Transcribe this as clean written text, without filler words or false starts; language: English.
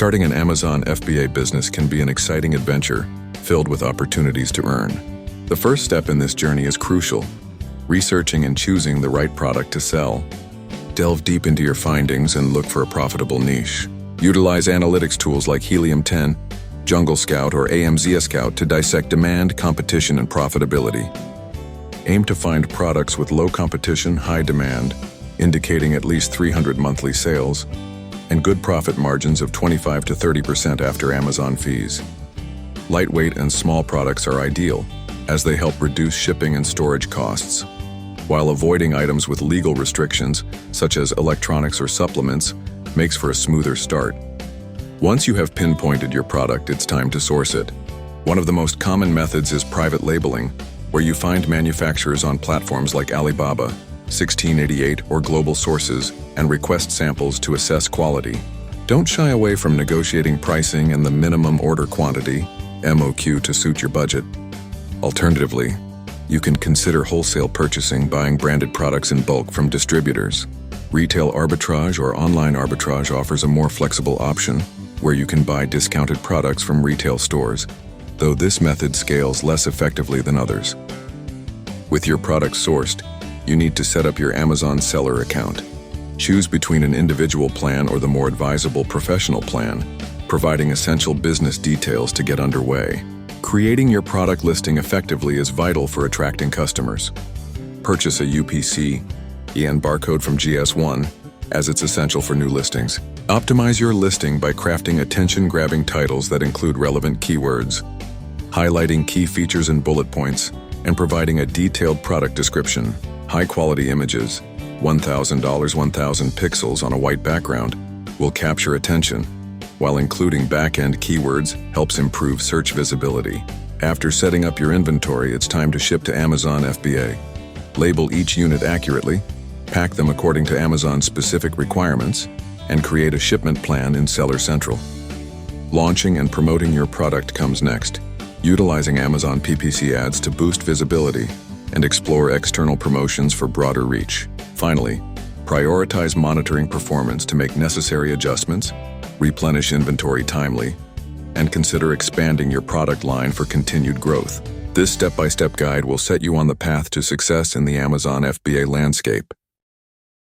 Starting an Amazon FBA business can be an exciting adventure, filled with opportunities to earn. The first step in this journey is crucial: researching and choosing the right product to sell. Delve deep into your findings and look for a profitable niche. Utilize analytics tools like Helium 10, Jungle Scout, or AMZ Scout to dissect demand, competition, and profitability. Aim to find products with low competition, high demand, indicating at least 300 monthly sales, and good profit margins of 25 to 30% after Amazon fees. Lightweight and small products are ideal, as they help reduce shipping and storage costs, while avoiding items with legal restrictions, such as electronics or supplements, makes for a smoother start. Once you have pinpointed your product, it's time to source it. One of the most common methods is private labeling, where you find manufacturers on platforms like Alibaba, 1688, or Global Sources, and request samples to assess quality. Don't shy away from negotiating pricing and the minimum order quantity, MOQ, to suit your budget. Alternatively, you can consider wholesale purchasing, buying branded products in bulk from distributors. Retail arbitrage or online arbitrage offers a more flexible option, where you can buy discounted products from retail stores, though this method scales less effectively than others. With your products sourced, you need to set up your Amazon seller account. Choose between an individual plan or the more advisable professional plan, providing essential business details to get underway. Creating your product listing effectively is vital for attracting customers. Purchase a UPC EN barcode from GS1, as it's essential for new listings. Optimize your listing by crafting attention-grabbing titles that include relevant keywords, highlighting key features and bullet points, and providing a detailed product description. High-quality images, $1,000 1,000 pixels on a white background, will capture attention, while including back-end keywords helps improve search visibility. After setting up your inventory, it's time to ship to Amazon FBA. Label each unit accurately, pack them according to Amazon's specific requirements, and create a shipment plan in Seller Central. Launching and promoting your product comes next, utilizing Amazon PPC ads to boost visibility and explore external promotions for broader reach. Finally, prioritize monitoring performance to make necessary adjustments, replenish inventory timely, and consider expanding your product line for continued growth. This step-by-step guide will set you on the path to success in the Amazon FBA landscape.